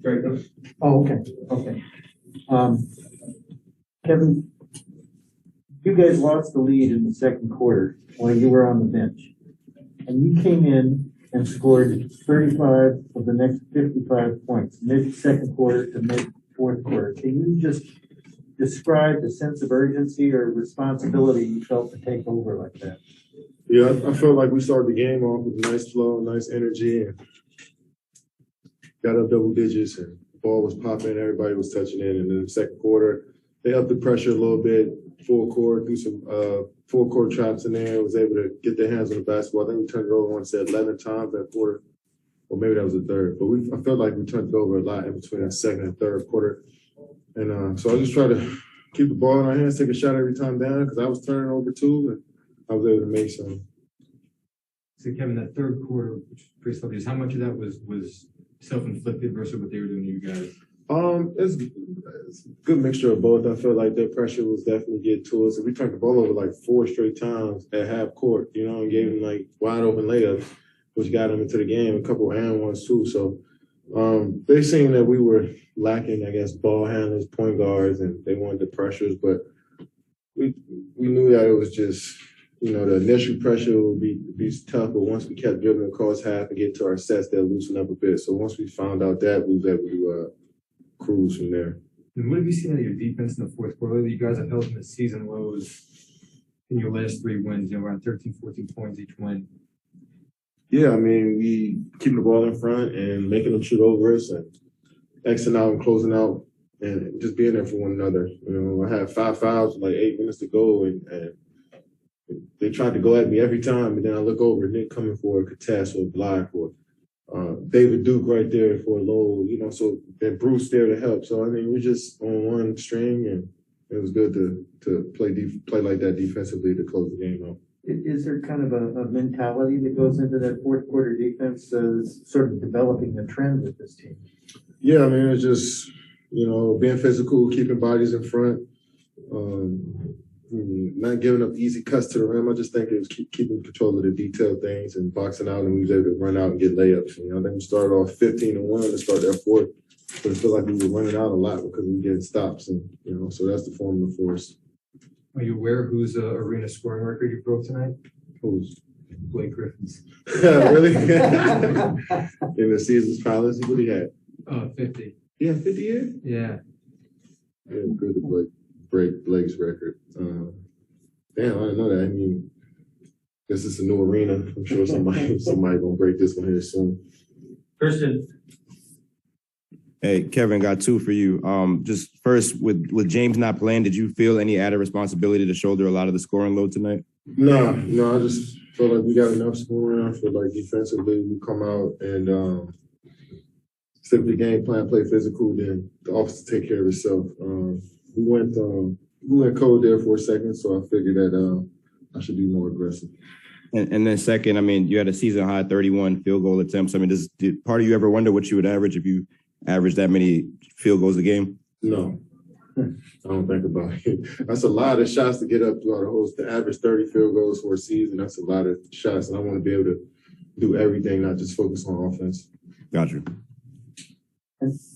Right. Oh, okay, okay. Kevin, you guys lost the lead in the second quarter while you were on the bench. And you came in and scored 35 of the next 55 points, mid-second quarter to mid-fourth quarter. Can you just describe the sense of urgency or responsibility you felt to take over like that? Yeah, I felt like we started the game off with a nice flow, nice energy, and got up double digits, and the ball was popping, everybody was touching in. And in the second quarter, they upped the pressure a little bit, full court, threw some full court traps in there, was able to get their hands on the basketball. I think we turned it over, 11 times that quarter, or maybe that was the third. But I felt like we turned it over a lot in between that second and third quarter. And so I just tried to keep the ball in our hands, take a shot every time down, because I was turning over too, and I was able to make some. So Kevin, that third quarter, which is pretty selfish, how much of that was self-inflicted versus what they were doing to you guys? It's a good mixture of both. I feel like their pressure was definitely getting to us. And we turned the ball over like 4 straight times at half court, and gave them like wide open layups, which got them into the game, a couple and ones too. So they seen that we were lacking, I guess, ball handlers, point guards, and they wanted the pressures, but we knew that it was just, the initial pressure would be tough, but once we kept dribbling across half and get to our sets, they'll loosen up a bit. So once we found out that, we was able to cruise from there. And what have you seen out of your defense in the fourth quarter? You guys have held in the season lows in your last 3 wins, around 13, 14 points each win. Yeah, I mean, we keeping the ball in front and making them shoot over us and Xing out and closing out and just being there for one another. I had 5 fouls with like 8 minutes to go, and they tried to go at me every time, and then I look over and they're coming for a contest or a block or David Duke right there for a low, so then Bruce there to help. So, I mean, we're just on one string, and it was good to play like that defensively to close the game out. Is there kind of a mentality that goes into that fourth quarter defense, sort of developing a trend with this team? Yeah, I mean, it's just, being physical, keeping bodies in front, not giving up easy cuts to the rim. I just think it was keeping control of the detailed things and boxing out, and we was able to run out and get layups. I think we started off 15-1 to start that fourth, but it felt like we were running out a lot because we were getting stops, and so that's the formula for us. Are you aware whose arena scoring record you broke tonight? Whose? Blake Griffin's. Really? In the season's palace, what he had? 50. Yeah, 50 years? Yeah. Yeah, good to break Blake's record. Damn, I didn't know that. I mean, this is a new arena. I'm sure somebody gonna break this one here soon. Christian. Hey, Kevin, got 2 for you. Just first, with James not playing, did you feel any added responsibility to shoulder a lot of the scoring load tonight? No, I just feel like we got enough scoring. I feel like defensively we come out and stick with the game plan, play physical, then the offense take care of itself. We went cold there for a second, so I figured that I should be more aggressive. And then second, I mean, you had a season high 31 field goal attempts. I mean, did part of you ever wonder what you would average if you average that many field goals a game? No, I don't think about it. That's a lot of shots to get up throughout the whole. To average 30 field goals for a season, that's a lot of shots, and I want to be able to do everything, not just focus on offense. Gotcha.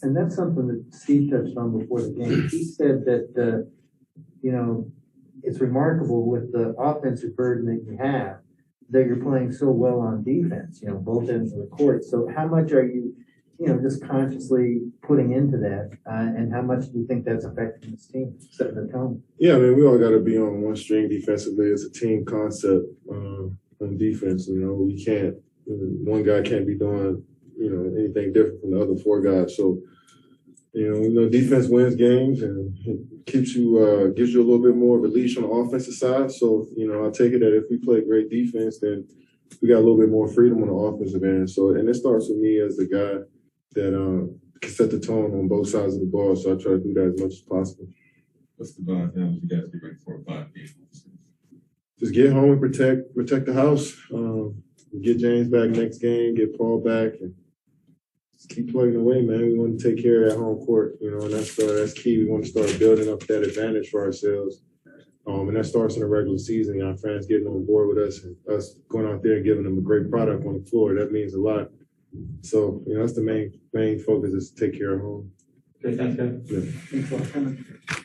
And that's something that Steve touched on before the game. He said that, it's remarkable with the offensive burden that you have that you're playing so well on defense, both ends of the court. So how much are you, just consciously putting into that? And how much do you think that's affecting this team, setting the tone? Yeah, I mean, we all got to be on one string defensively. It's a team concept on defense. We can't, one guy can't be doing anything different from the other 4 guys. So, defense wins games and gives you a little bit more of a leash on the offensive side. So, I take it that if we play great defense, then we got a little bit more freedom on the offensive end. So, and it starts with me as the guy that can set the tone on both sides of the ball. So I try to do that as much as possible. What's the bond now? You guys get ready for a 5 games. Just get home and protect the house. Get James back next game, get Paul back, and just keep plugging away, man. We want to take care of that home court, and that's key. We want to start building up that advantage for ourselves. And that starts in the regular season. Our fans getting on board with us and us going out there and giving them a great product on the floor. That means a lot So, you know, that's the main focus is to take care of home. Okay, thanks, guys. Yeah. Thanks a lot.